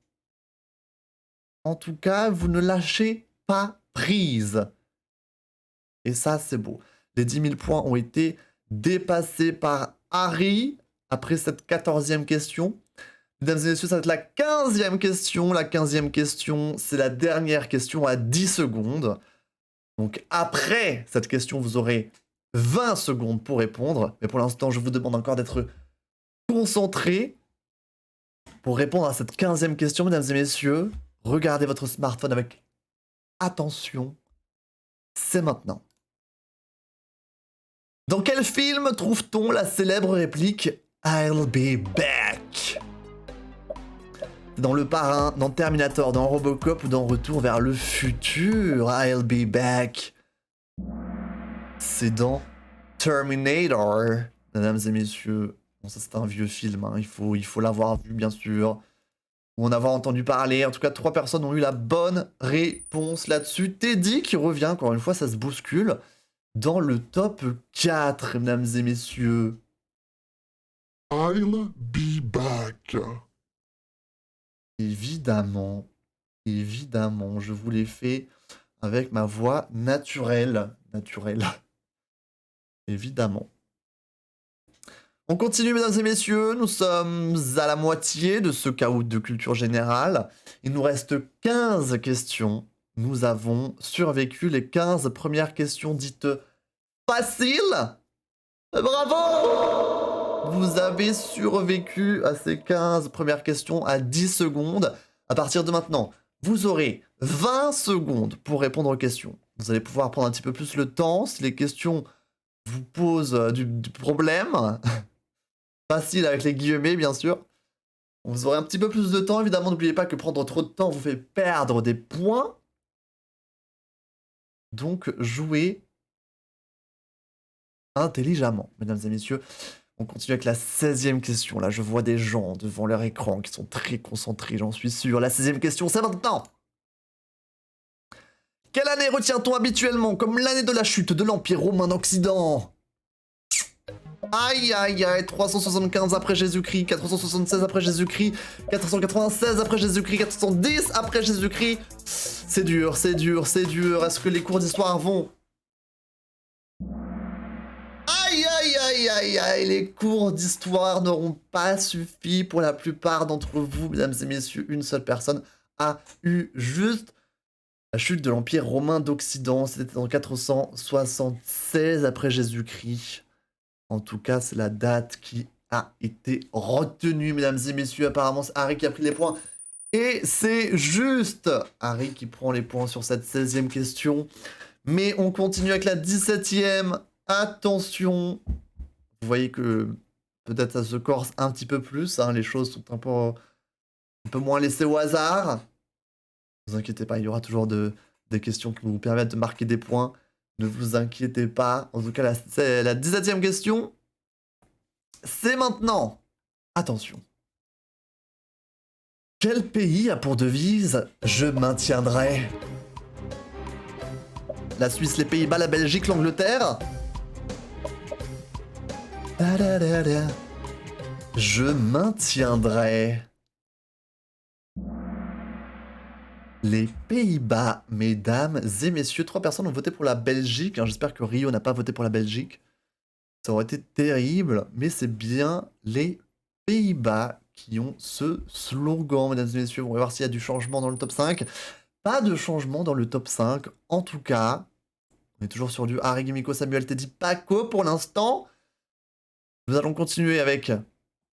En tout cas, vous ne lâchez pas prise. Et ça, c'est beau. Les 10 000 points ont été dépassés par Harry après cette 14e question. Mesdames et messieurs, ça va être la 15e question. La 15e question, c'est la dernière question à 10 secondes. Donc après cette question, vous aurez 20 secondes pour répondre. Mais pour l'instant, je vous demande encore d'être concentrés pour répondre à cette 15e question, mesdames et messieurs. Regardez votre smartphone avec attention. C'est maintenant. Dans quel film trouve-t-on la célèbre réplique I'll be back? Dans Le Parrain, dans Terminator, dans Robocop ou dans Retour vers le futur, I'll be back. C'est dans Terminator, mesdames et messieurs. Bon, ça c'est un vieux film, hein. Il faut l'avoir vu bien sûr. Ou en avoir entendu parler. En tout cas, 3 personnes ont eu la bonne réponse là-dessus. Teddy qui revient, encore une fois, ça se bouscule. Dans le top 4, mesdames et messieurs. I'll be back. Évidemment, évidemment, je vous l'ai fait avec ma voix naturelle. Évidemment. On continue, mesdames et messieurs. Nous sommes à la moitié de ce caout de culture générale. Il nous reste 15 questions. Nous avons survécu les 15 premières questions dites faciles. Bravo! Vous avez survécu à ces 15 premières questions à 10 secondes. À partir de maintenant, vous aurez 20 secondes pour répondre aux questions. Vous allez pouvoir prendre un petit peu plus le temps si les questions vous posent du problème. Facile avec les guillemets, bien sûr. Vous aurez un petit peu plus de temps. Évidemment, n'oubliez pas que prendre trop de temps vous fait perdre des points. Donc, jouez intelligemment, mesdames et messieurs. On continue avec la 16e question. Là, je vois des gens devant leur écran qui sont très concentrés, j'en suis sûr. La 16e question, c'est maintenant. Quelle année retient-on habituellement comme l'année de la chute de l'Empire romain d'Occident? Aïe aïe aïe, 375 après Jésus-Christ, 476 après Jésus-Christ, 496 après Jésus-Christ, 410 après Jésus-Christ. C'est dur, c'est dur, c'est dur. Est-ce que les cours d'histoire vont... Aïe aïe aïe aïe aïe, les cours d'histoire n'auront pas suffi pour la plupart d'entre vous, mesdames et messieurs. Une seule personne a eu juste la chute de l'Empire romain d'Occident. C'était en 476 après Jésus-Christ. En tout cas, c'est la date qui a été retenue, mesdames et messieurs. Apparemment, c'est Harry qui a pris les points. Et c'est juste Harry qui prend les points sur cette 16e question. Mais on continue avec la 17e. Attention. Vous voyez que peut-être ça se corse un petit peu plus. Hein. Les choses sont un peu moins laissées au hasard. Ne vous inquiétez pas, il y aura toujours des questions qui vous permettent de marquer des points. Ne vous inquiétez pas. En tout cas, la 17e question, c'est maintenant. Attention. Quel pays a pour devise « Je maintiendrai » ? La Suisse, les Pays-Bas, la Belgique, l'Angleterre ? Je maintiendrai. Les Pays-Bas, mesdames et messieurs. 3 personnes ont voté pour la Belgique. J'espère que Rio n'a pas voté pour la Belgique. Ça aurait été terrible, mais c'est bien les Pays-Bas qui ont ce slogan, mesdames et messieurs. On va voir s'il y a du changement dans le top 5. Pas de changement dans le top 5. En tout cas, on est toujours sur du Harry, Gimiko, Samuel, Teddy, Paco pour l'instant. Nous allons continuer avec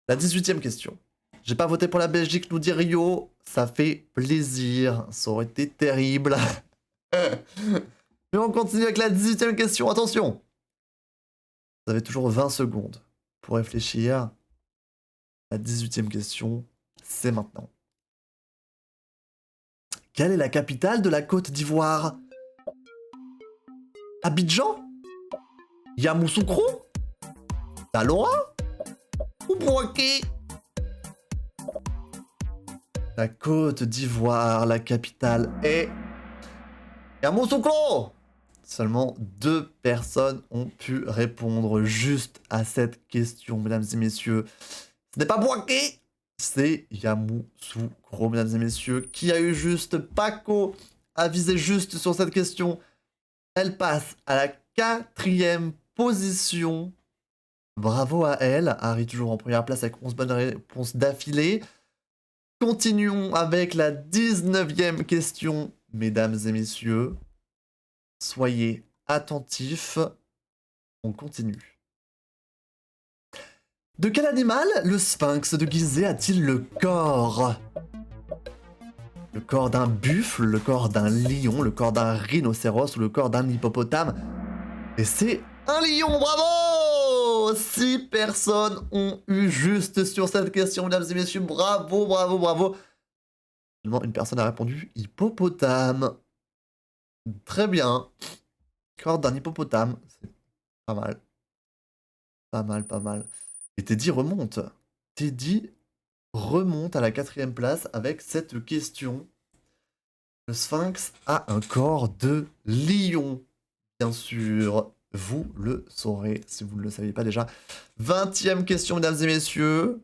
la 18e question. J'ai pas voté pour la Belgique, nous dit Rio. Ça fait plaisir. Ça aurait été terrible. Mais on continue avec la 18e question. Attention. Vous avez toujours 20 secondes pour réfléchir. La 18e question, c'est maintenant. Quelle est la capitale de la Côte d'Ivoire? Abidjan? Yamoussoukro? Talora? Ou Bouaké? La Côte d'Ivoire, la capitale est... Yamoussoukro! Seulement 2 personnes ont pu répondre juste à cette question, mesdames et messieurs. Ce n'est pas Bouaké, c'est Yamoussoukro, mesdames et messieurs. Qui a eu juste? Paco a visé juste sur cette question. Elle passe à la 4e position. Bravo à elle. Harry toujours en première place avec 11 bonnes réponses d'affilée. Continuons avec la 19e question, mesdames et messieurs. Soyez attentifs. On continue. De quel animal le sphinx de Gizeh a-t-il le corps? Le corps d'un buffle, le corps d'un lion, le corps d'un rhinocéros ou le corps d'un hippopotame? Et c'est un lion, bravo! 6 personnes ont eu juste sur cette question, mesdames et messieurs. Bravo, bravo, bravo. Seulement une personne a répondu hippopotame. Très bien. Corps d'un hippopotame. C'est pas mal. Pas mal, pas mal. Et Teddy remonte. Teddy remonte à la 4e place avec cette question. Le sphinx a un corps de lion. Bien sûr, vous le saurez si vous ne le saviez pas déjà. 20e question, mesdames et messieurs.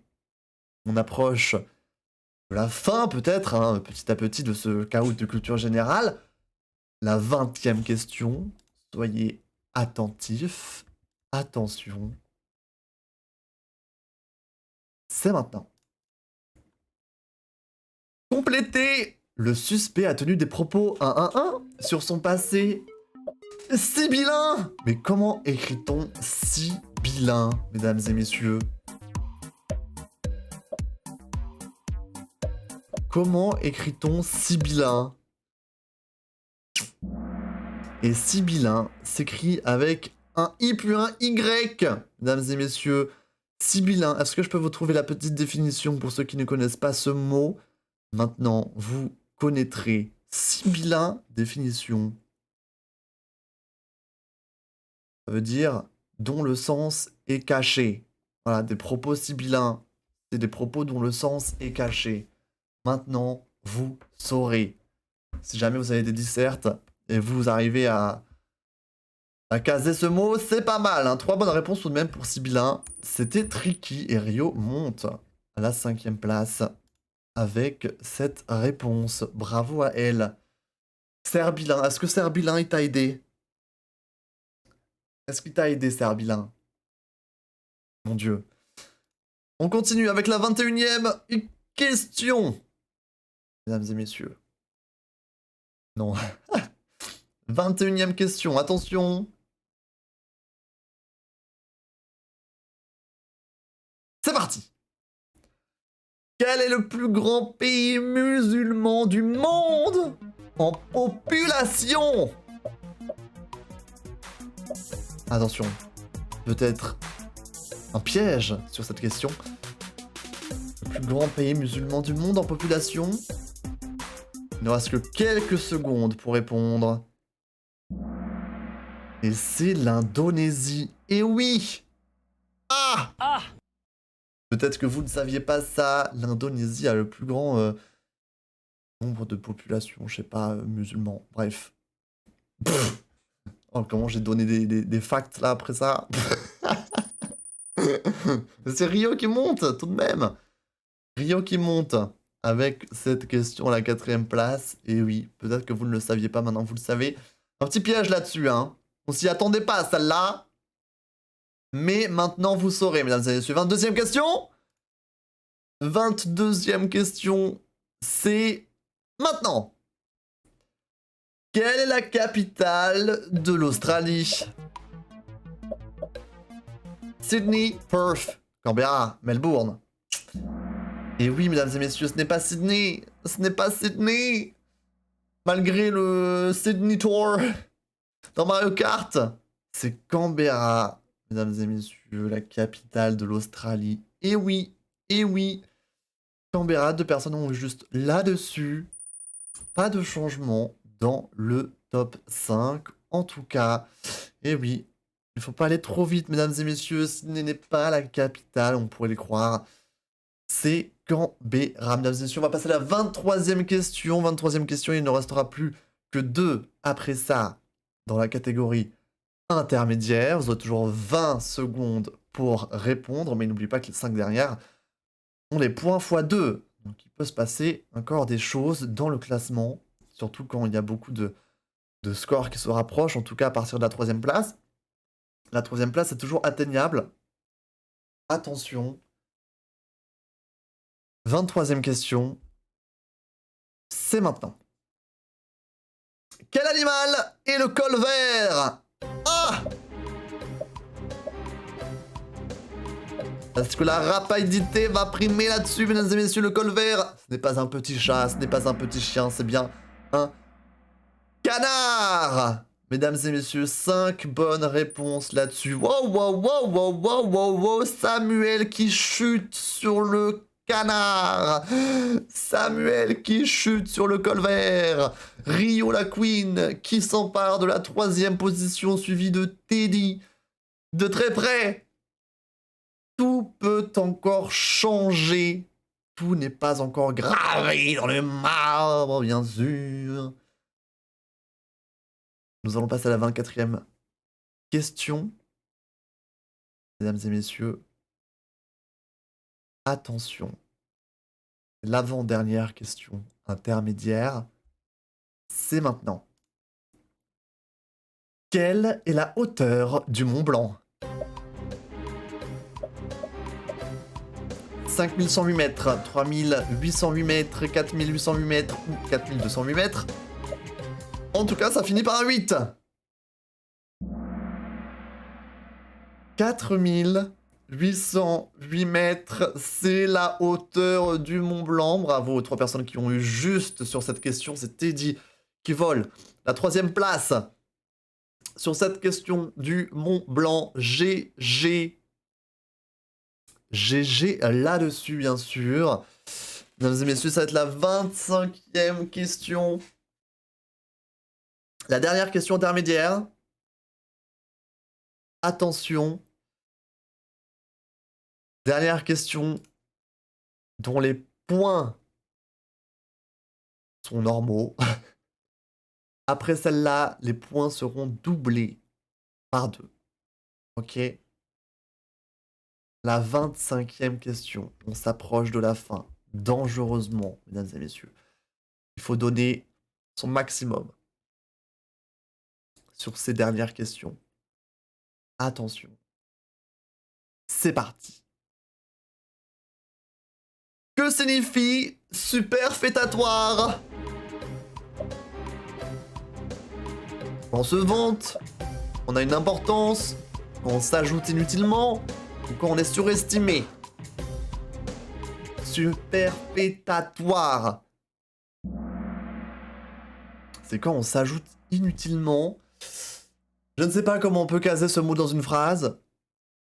On approche de la fin, peut-être, hein, petit à petit, de ce chaos de culture générale. La 20e question. Soyez attentifs. Attention. C'est maintenant. Complétez. Le suspect a tenu des propos 1 sur son passé sibyllin. Mais comment écrit-on sibyllin, mesdames et messieurs? Comment écrit-on sibyllin? Et sibyllin s'écrit avec un I puis un Y, mesdames et messieurs. Sibyllin, est-ce que je peux vous trouver la petite définition pour ceux qui ne connaissent pas ce mot? Maintenant, vous connaîtrez sibyllin, définition. Ça veut dire dont le sens est caché. Voilà, des propos sibyllins, c'est des propos dont le sens est caché. Maintenant, vous saurez. Si jamais vous avez des dissertes et vous arrivez à caser ce mot, c'est pas mal. Hein. 3 bonnes réponses tout de même pour sibyllin. C'était tricky et Rio monte à la 5e place avec cette réponse. Bravo à elle. Serbilin, est-ce que Serbilin il t'a aidé? Est-ce qu'il t'a aidé, Serbilin? Mon Dieu. On continue avec la 21e question. Mesdames et messieurs. Non. 21e question, attention. C'est parti. Quel est le plus grand pays musulman du monde en population? Attention, peut-être un piège sur cette question. Le plus grand pays musulman du monde en population? Il ne reste que quelques secondes pour répondre. Et c'est l'Indonésie. Et oui! Ah! Peut-être que vous ne saviez pas ça. L'Indonésie a le plus grand nombre de populations, je sais pas, musulmans. Bref. Pff. Oh, comment j'ai donné des facts là après ça? C'est Rio qui monte, tout de même. Rio qui monte avec cette question à la 4e place. Et oui, peut-être que vous ne le saviez pas, maintenant vous le savez. Un petit piège là-dessus, hein. On s'y attendait pas à celle-là. Mais maintenant vous saurez, mesdames et messieurs. 22e question. 22e question, c'est maintenant. Quelle est la capitale de l'Australie? Sydney, Perth, Canberra, Melbourne. Et oui, mesdames et messieurs, ce n'est pas Sydney. Ce n'est pas Sydney. Malgré le Sydney Tour dans Mario Kart. C'est Canberra, mesdames et messieurs, la capitale de l'Australie. Et oui, Canberra, 2 personnes ont juste là-dessus. pas de changement dans le top 5. En tout cas, et oui, il ne faut pas aller trop vite, mesdames et messieurs. Sydney n'est pas la capitale, on pourrait le croire. C'est Canberra. Mesdames et messieurs, on va passer à la 23e question. 23e question, il ne restera plus que 2 après ça dans la catégorie intermédiaire. Vous aurez toujours 20 secondes pour répondre, mais n'oubliez pas que les 5 dernières ont les points x2. Donc il peut se passer encore des choses dans le classement, surtout quand il y a beaucoup de scores qui se rapprochent, en tout cas à partir de la 3e place. La 3e place est toujours atteignable. Attention. 23e question. C'est maintenant. Quel animal est le colvert? Ah! Est-ce que la rapidité va primer là-dessus, mesdames et messieurs, le colvert? Ce n'est pas un petit chat, ce n'est pas un petit chien, c'est bien un canard! Mesdames et messieurs, 5 bonnes réponses là-dessus. Wow, wow, wow, wow, wow, wow, wow, Samuel qui chute sur le canard. Samuel qui chute sur le colvert. Rio la Queen qui s'empare de la 3e position, suivi de Teddy. De très près. Tout peut encore changer. Tout n'est pas encore gravé dans le marbre, bien sûr. Nous allons passer à la 24e question. Mesdames et messieurs, attention. L'avant-dernière question intermédiaire, c'est maintenant. Quelle est la hauteur du Mont Blanc? 5108 mètres, 3808 mètres, 4808 mètres ou 4208 mètres. En tout cas, ça finit par un 8. 4808 mètres, c'est la hauteur du Mont Blanc. Bravo aux 3 personnes qui ont eu juste sur cette question. C'est Teddy qui vole la 3e place sur cette question du Mont Blanc. GG. GG là-dessus, bien sûr. Mesdames et messieurs, ça va être la 25e question. La dernière question intermédiaire. Attention. Dernière question dont les points sont normaux. Après celle-là, les points seront doublés par 2. Ok? La 25e question. On s'approche de la fin. Dangereusement, mesdames et messieurs. Il faut donner son maximum sur ces dernières questions. Attention. C'est parti. Que signifie superfétatoire? On se vante, on a une importance, on s'ajoute inutilement, ou quand on est surestimé. Superfétatoire. C'est quand on s'ajoute inutilement. Je ne sais pas comment on peut caser ce mot dans une phrase.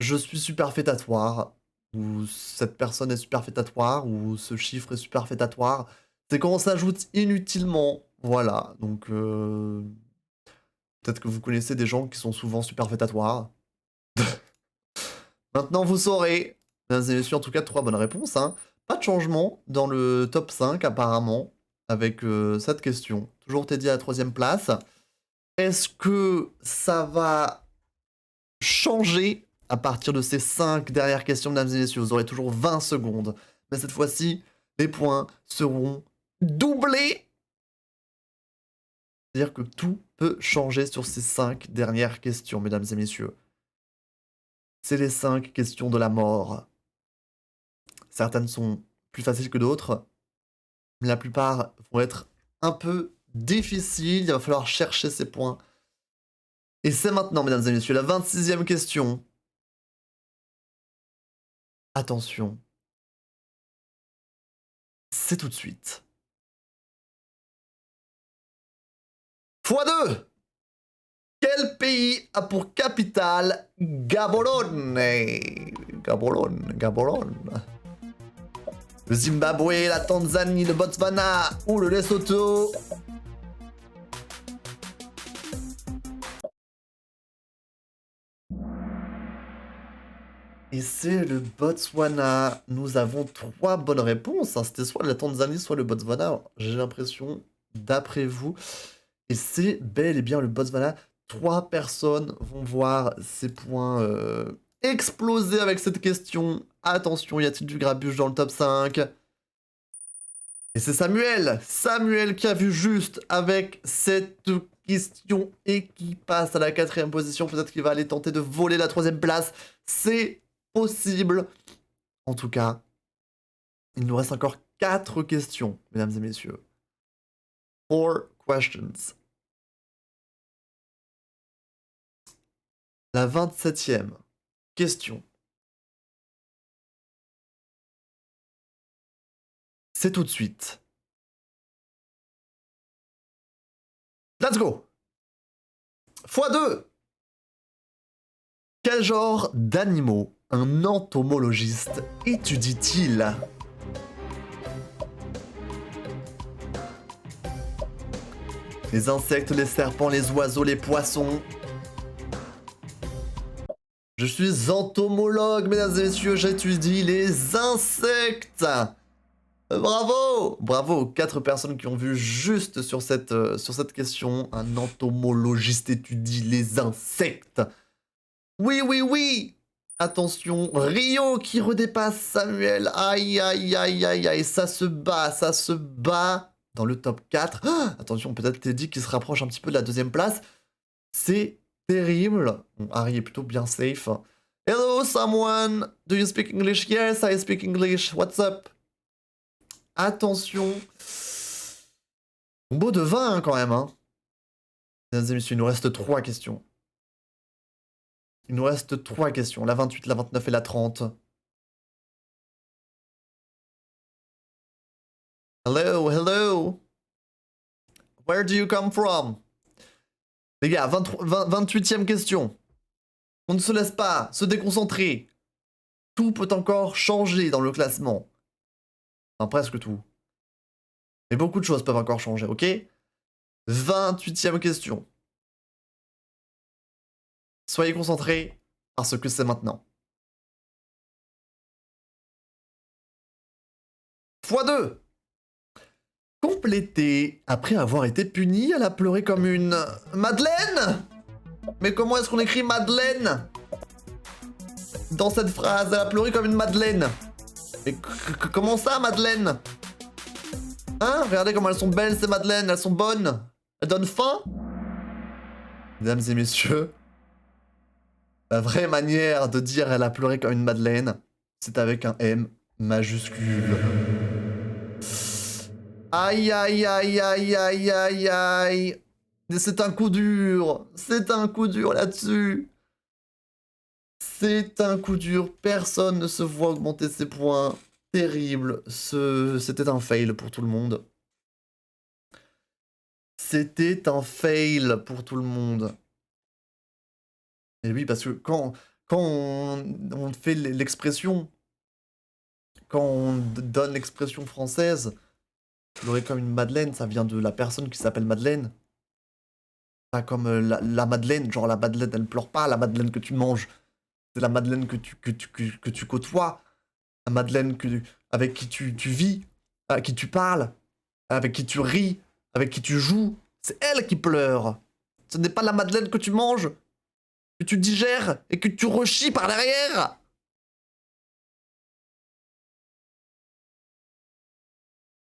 Je suis superfétatoire. Ou cette personne est superfétatoire. Ou ce chiffre est superfétatoire. C'est quand on s'ajoute inutilement. Voilà. Donc, peut-être que vous connaissez des gens qui sont souvent superfétatoires. Maintenant, vous saurez. Mesdames et messieurs, en tout cas, 3 bonnes réponses. Hein. Pas de changement dans le top 5, apparemment, avec cette question. Toujours Teddy à la 3e place. Est-ce que ça va changer à partir de ces 5 dernières questions, mesdames et messieurs? Vous aurez toujours 20 secondes. Mais cette fois-ci, les points seront doublés. C'est-à-dire que tout peut changer sur ces 5 dernières questions, mesdames et messieurs. C'est les 5 questions de la mort. Certaines sont plus faciles que d'autres, mais la plupart vont être un peu difficiles. Il va falloir chercher ces points. Et c'est maintenant, mesdames et messieurs, la 26e question. Attention. C'est tout de suite. x2. Quel pays a pour capitale Gaborone? Gaborone. Le Zimbabwe, la Tanzanie, le Botswana ou le Lesotho. Et c'est le Botswana. Nous avons 3 bonnes réponses. Hein. C'était soit la Tanzanie, soit le Botswana. J'ai l'impression, d'après vous. Et c'est bel et bien le Botswana. 3 personnes vont voir ces points exploser avec cette question. Attention, y a-t-il du grabuge dans le top 5? Et c'est Samuel. Samuel qui a vu juste avec cette question et qui passe à la 4e position. Peut-être qu'il va aller tenter de voler la 3e place. C'est possible. En tout cas, il nous reste encore 4 questions, mesdames et messieurs. 4 questions. La 27e question. C'est tout de suite. Let's go. x2. Quel genre d'animaux un entomologiste étudie-t-il? Les insectes, les serpents, les oiseaux, les poissons. Je suis entomologue, mesdames et messieurs, j'étudie les insectes. Bravo! Bravo aux 4 personnes qui ont vu juste sur cette question. Un entomologiste étudie les insectes. Oui, oui, oui! Attention, Rio qui redépasse Samuel. Aïe, aïe, aïe, aïe, aïe. Ça se bat dans le top 4. Ah, attention, peut-être Teddy qui se rapproche un petit peu de la 2e place. C'est terrible. Bon, Harry est plutôt bien safe. Hello, someone. Do you speak English? Yes, I speak English. What's up? Attention. Combo de 20 hein, quand même. Hein. Mesdames et messieurs, il nous reste 3 questions. Il nous reste 3 questions. La 28, la 29 et la 30. Hello, hello. Where do you come from? Les gars, 28e question. On ne se laisse pas se déconcentrer. Tout peut encore changer dans le classement. Enfin, presque tout. Mais beaucoup de choses peuvent encore changer, ok? 28e question. Soyez concentrés, parce que c'est maintenant. x2. Complété. Après avoir été puni, elle a pleuré comme une... Madeleine? Mais comment est-ce qu'on écrit Madeleine dans cette phrase? Elle a pleuré comme une Madeleine. Mais comment ça, Madeleine? Hein? Regardez comment elles sont belles, ces madeleines. Elles sont bonnes. Elles donnent faim. Mesdames et messieurs, la vraie manière de dire elle a pleuré comme une madeleine, c'est avec un M majuscule. Aïe, aïe, aïe, aïe, aïe, aïe, aïe. C'est un coup dur. C'est un coup dur là-dessus. C'est un coup dur. Personne ne se voit augmenter ses points. Terrible. C'était un fail pour tout le monde. C'était un fail pour tout le monde. Et oui, parce que quand on fait l'expression, quand on donne l'expression française, pleurer comme une madeleine, ça vient de la personne qui s'appelle Madeleine. Pas comme la madeleine, genre la madeleine elle pleure pas, la madeleine que tu manges. C'est la madeleine que tu côtoies. La madeleine avec qui tu vis, avec qui tu parles, avec qui tu ris, avec qui tu joues. C'est elle qui pleure. Ce n'est pas la madeleine que tu manges, que tu digères et que tu rechies par derrière.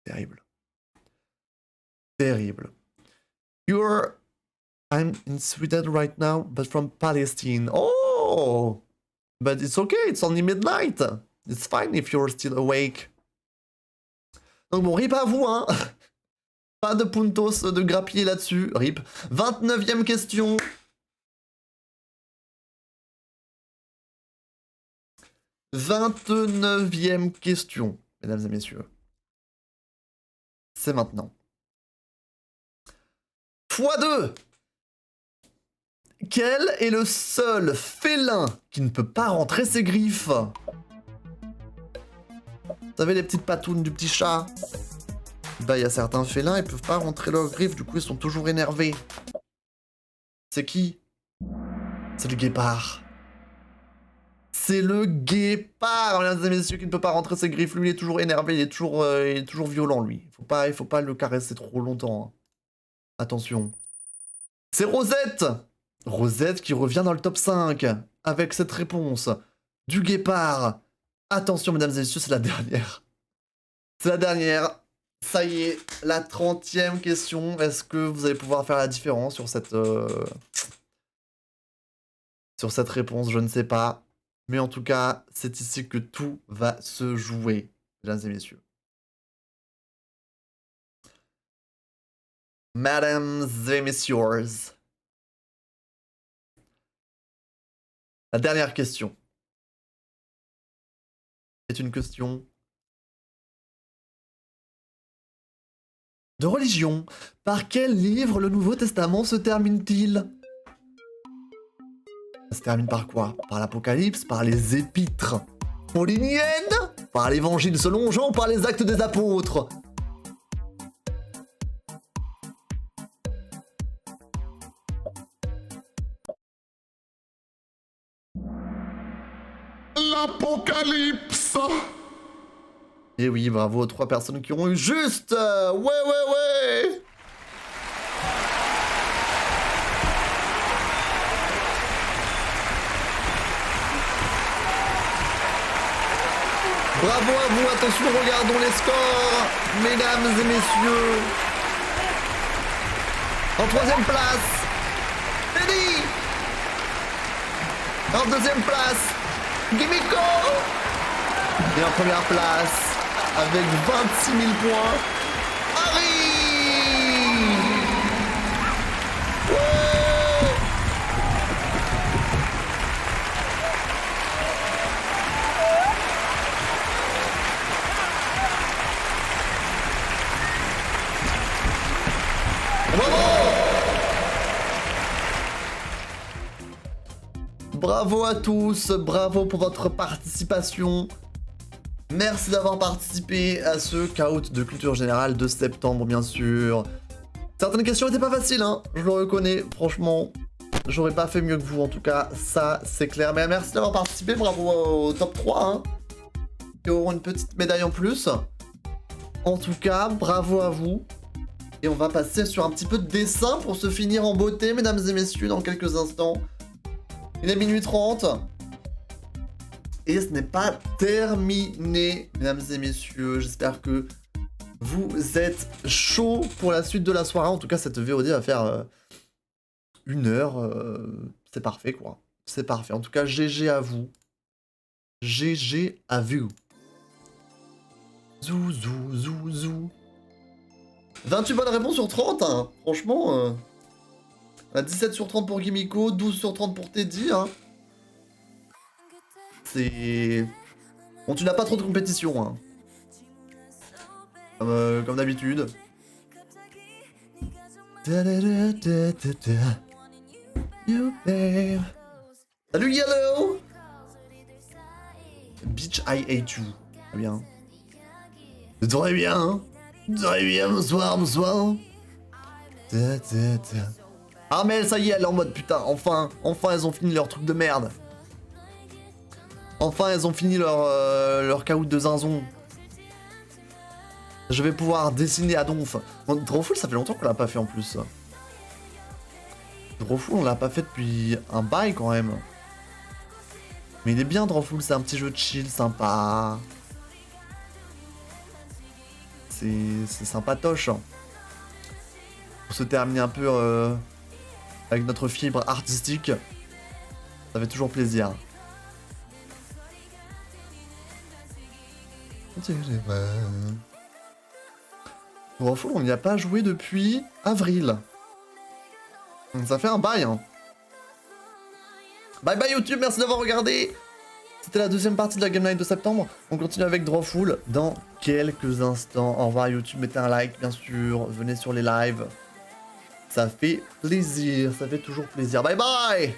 Terrible. Terrible. I'm in Sweden right now, but from Palestine. Oh! But it's okay, it's only midnight. It's fine if you're still awake. Donc bon, rip à vous, hein. Pas de puntos de grappiller là-dessus, rip. 29e question. 29e question, mesdames et messieurs. C'est maintenant. x2. Quel est le seul félin qui ne peut pas rentrer ses griffes? savez, les petites patounes du petit chat. Bah, il y a certains félins, ils peuvent pas rentrer leurs griffes, du coup, ils sont toujours énervés. C'est qui? C'est le guépard. C'est le guépard, mesdames et messieurs, qui ne peut pas rentrer ses griffes. Lui, il est toujours énervé, il est toujours violent, lui. Il faut pas le caresser trop longtemps. Hein. Attention. C'est Rosette! Rosette qui revient dans le top 5 avec cette réponse du guépard. Attention, mesdames et messieurs, c'est la dernière. C'est la dernière. Ça y est, la 30e question. Est-ce que vous allez pouvoir faire la différence sur cette réponse? Je ne sais pas. Mais en tout cas, c'est ici que tout va se jouer, mesdames et messieurs. Mesdames et messieurs. La dernière question est une question de religion. Par quel livre le Nouveau Testament se termine-t-il? Ça se termine par quoi? Par l'Apocalypse? Par les Épîtres pauliniennes? Par l'Évangile selon Jean? Par les Actes des Apôtres? L'Apocalypse! Et oui, bravo aux 3 personnes qui ont eu juste. Ouais. Bravo à vous, attention, regardons les scores, mesdames et messieurs. En 3e place, Teddy. En 2e place, Gimiko. Et en 1re place, avec 26 000 points, Harry. Ouais. Bravo à tous, bravo pour votre participation. Merci d'avoir participé à ce caout de culture générale de septembre, bien sûr. Certaines questions n'étaient pas faciles, hein, je le reconnais, franchement. J'aurais pas fait mieux que vous, en tout cas, ça, c'est clair. Mais merci d'avoir participé, bravo au top 3, hein. Qui auront une petite médaille en plus. En tout cas, bravo à vous. Et on va passer sur un petit peu de dessin pour se finir en beauté, mesdames et messieurs, dans quelques instants. Il est minuit 30. Et ce n'est pas terminé, mesdames et messieurs. J'espère que vous êtes chauds pour la suite de la soirée. En tout cas, cette VOD va faire 1 heure. C'est parfait, quoi. C'est parfait. En tout cas, GG à vous. GG à vous. Zou, zou, zou, zou. 28 bonnes réponses sur 30, hein. Franchement, 17 sur 30 pour Gimiko, 12 sur 30 pour Teddy, hein. C'est... Bon, tu n'as pas trop de compétition, hein. Comme d'habitude. You babe. Salut Yellow. Bitch, I hate you. Très bien. Très bien, hein. Très bien, bonsoir, bonsoir. Ah mais ça y est, elle est en mode putain, enfin elles ont fini leur truc de merde. Enfin elles ont fini leur caout de zinzon. Je vais pouvoir dessiner à donf. Bon, Drawful, ça fait longtemps qu'on l'a pas fait en plus. Drawful, on l'a pas fait depuis un bail quand même. Mais il est bien Drawful, c'est un petit jeu de chill, sympa. C'est sympatoche. Pour se terminer un peu avec notre fibre artistique, ça fait toujours plaisir. Drawful, on n'y a pas joué depuis avril. Ça fait un bail, hein. Bye bye YouTube, merci d'avoir regardé. C'était la deuxième partie de la Game Night de septembre. On continue avec Drawful dans quelques instants. Au revoir YouTube, mettez un like bien sûr. Venez sur les lives. Ça fait plaisir, ça fait toujours plaisir. Bye bye.